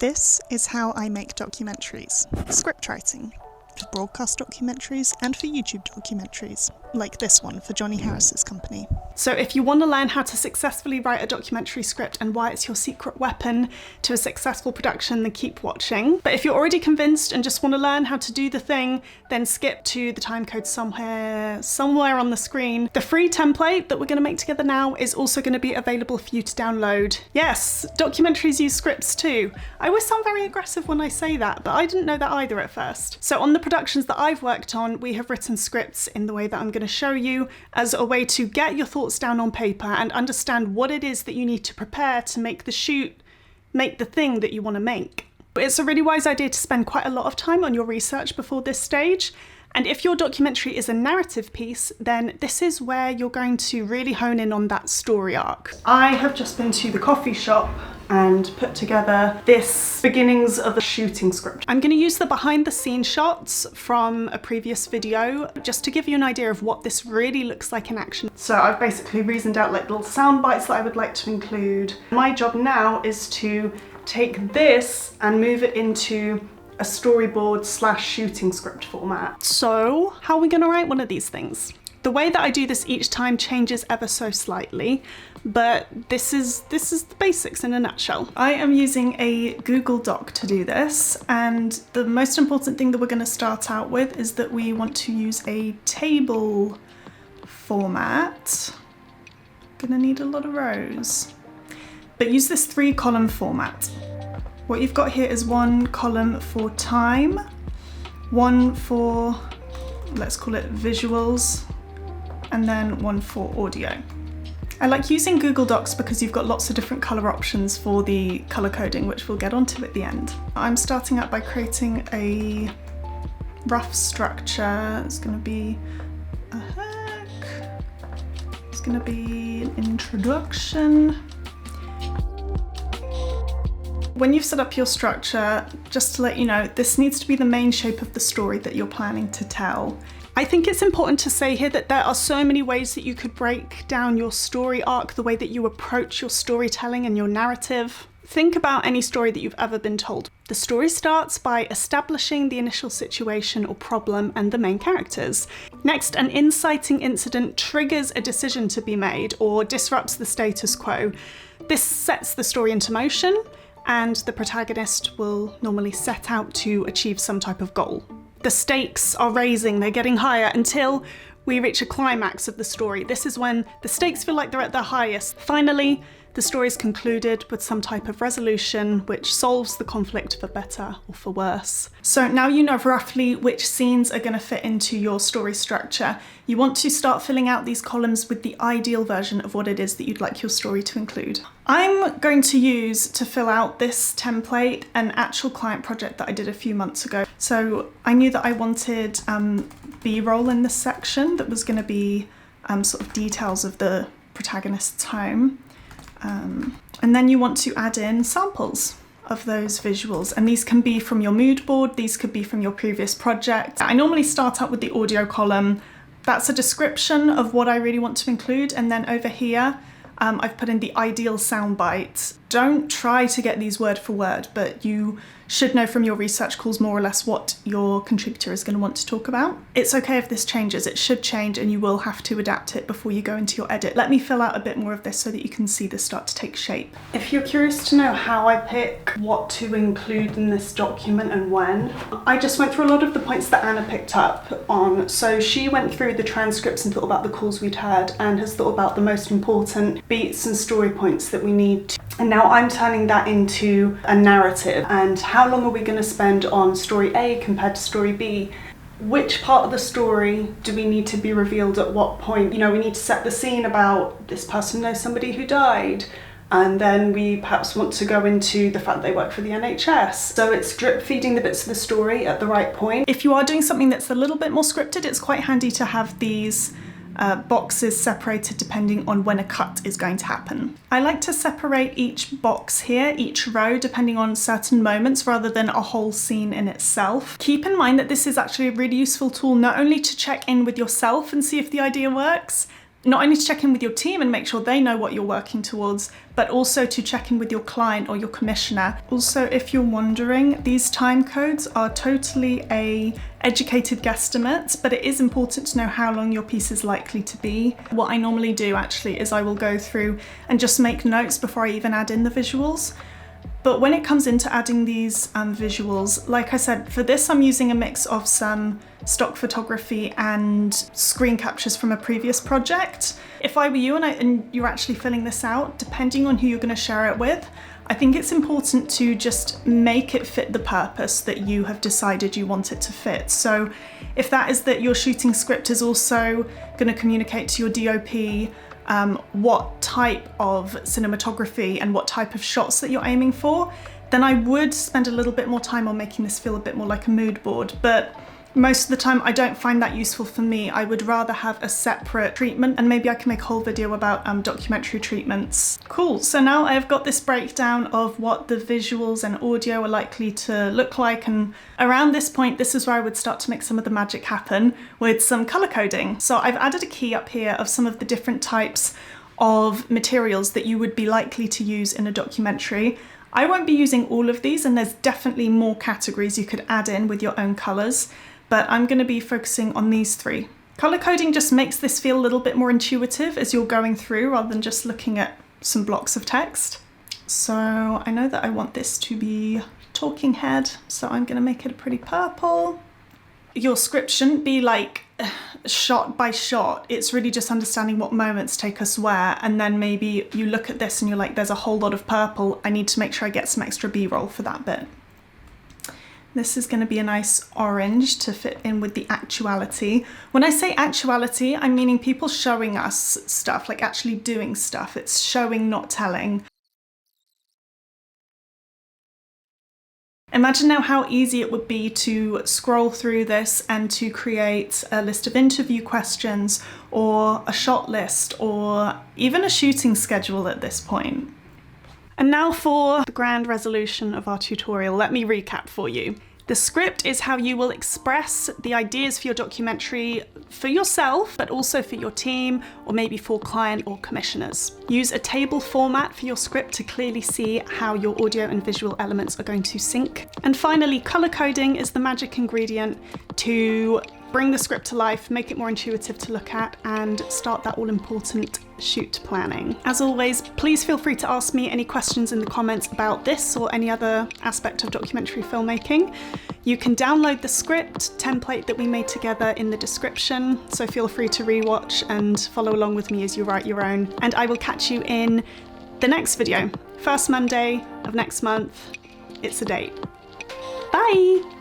This is how I make documentaries, script writing, for broadcast documentaries and for YouTube documentaries, like this one for Johnny Harris's company. So if you want to learn how to successfully write a documentary script and why it's your secret weapon to a successful production, then keep watching. But if you're already convinced and just want to learn how to do the thing, then skip to the timecode somewhere on the screen. The free template that we're going to make together now is also going to be available for you to download. Yes, documentaries use scripts too. I always sound very aggressive when I say that, but I didn't know that either at first. So on the productions that I've worked on, we have written scripts in the way that I'm going to show you as a way to get your thoughts down on paper and understand what it is that you need to prepare to make the shoot, make the thing that you want to make. It's a really wise idea to spend quite a lot of time on your research before this stage. And if your documentary is a narrative piece, then this is where you're going to really hone in on that story arc. I have just been to the coffee shop and put together this beginnings of a shooting script. I'm going to use the behind the scenes shots from a previous video just to give you an idea of what this really looks like in action. So I've basically reasoned out like little sound bites that I would like to include. My job now is to take this and move it into a storyboard / shooting script format. So how are we going to write one of these things? The way that I do this each time changes ever so slightly, but this is the basics in a nutshell. I am using a Google Doc to do this, and the most important thing that we're going to start out with is that we want to use a table format. Gonna need a lot of rows, but use this 3-column format. What you've got here is 1 column for time, 1 for, let's call it visuals, and then 1 for audio. I like using Google Docs because you've got lots of different color options for the color coding, which we'll get onto at the end. I'm starting out by creating a rough structure. It's going to be a hook. It's going to be an introduction. When you've set up your structure, just to let you know, this needs to be the main shape of the story that you're planning to tell. I think it's important to say here that there are so many ways that you could break down your story arc, the way that you approach your storytelling and your narrative. Think about any story that you've ever been told. The story starts by establishing the initial situation or problem and the main characters. Next, an inciting incident triggers a decision to be made or disrupts the status quo. This sets the story into motion, and the protagonist will normally set out to achieve some type of goal. The stakes are raising, they're getting higher until we reach a climax of the story. This is when the stakes feel like they're at their highest. Finally, the story is concluded with some type of resolution which solves the conflict for better or for worse. So now you know roughly which scenes are going to fit into your story structure. You want to start filling out these columns with the ideal version of what it is that you'd like your story to include. I'm going to use to fill out this template an actual client project that I did a few months ago. So I knew that I wanted B-roll in this section that was going to be sort of details of the protagonist's home. And then you want to add in samples of those visuals, and these can be from your mood board, these could be from your previous project. I normally start out with the audio column. That's a description of what I really want to include, and then over here I've put in the ideal sound bites. Don't try to get these word for word, but you should know from your research calls more or less what your contributor is going to want to talk about. It's okay if this changes, it should change, and you will have to adapt it before you go into your edit. Let me fill out a bit more of this so that you can see this start to take shape. If you're curious to know how I pick what to include in this document and when, I just went through a lot of the points that Anna picked up on. So she went through the transcripts and thought about the calls we'd had and has thought about the most important beats and story points that we need to. And now I'm turning that into a narrative. And how long are we going to spend on story A compared to story B? Which part of the story do we need to be revealed at what point? You know, we need to set the scene about this person knows somebody who died. And then we perhaps want to go into the fact they work for the NHS. So it's drip feeding the bits of the story at the right point. If you are doing something that's a little bit more scripted, it's quite handy to have these boxes separated depending on when a cut is going to happen. I like to separate each box here, each row, depending on certain moments rather than a whole scene in itself. Keep in mind that this is actually a really useful tool not only to check in with yourself and see if the idea works, not only to check in with your team and make sure they know what you're working towards, but also to check in with your client or your commissioner. Also, if you're wondering, these time codes are totally a educated guesstimate, but it is important to know how long your piece is likely to be. What I normally do actually is I will go through and just make notes before I even add in the visuals. But when it comes into adding these visuals, like I said, for this I'm using a mix of some stock photography and screen captures from a previous project. If I were you and you're actually filling this out, depending on who you're going to share it with, I think it's important to just make it fit the purpose that you have decided you want it to fit. So if that is that your shooting script is also going to communicate to your DOP what type of cinematography and what type of shots that you're aiming for, then I would spend a little bit more time on making this feel a bit more like a mood board. But most of the time I don't find that useful for me. I would rather have a separate treatment, and maybe I can make a whole video about documentary treatments. Cool, so now I've got this breakdown of what the visuals and audio are likely to look like, and around this point, this is where I would start to make some of the magic happen with some color coding. So I've added a key up here of some of the different types of materials that you would be likely to use in a documentary. I won't be using all of these, and there's definitely more categories you could add in with your own colors, but I'm going to be focusing on these three. Color coding just makes this feel a little bit more intuitive as you're going through rather than just looking at some blocks of text. So I know that I want this to be talking head, so I'm going to make it a pretty purple. Your script shouldn't be like shot by shot. It's really just understanding what moments take us where, and then maybe you look at this and you're like, there's a whole lot of purple. I need to make sure I get some extra B-roll for that bit. This is going to be a nice orange to fit in with the actuality. When I say actuality, I'm meaning people showing us stuff, like actually doing stuff. It's showing, not telling. Imagine now how easy it would be to scroll through this and to create a list of interview questions or a shot list or even a shooting schedule at this point. And now for the grand resolution of our tutorial, let me recap for you. The script is how you will express the ideas for your documentary for yourself, but also for your team, or maybe for client or commissioners. Use a table format for your script to clearly see how your audio and visual elements are going to sync. And finally, color coding is the magic ingredient to bring the script to life, make it more intuitive to look at, and start that all-important shoot planning. As always, please feel free to ask me any questions in the comments about this or any other aspect of documentary filmmaking. You can download the script template that we made together in the description, so feel free to rewatch and follow along with me as you write your own. And I will catch you in the next video, first Monday of next month. It's a date. Bye!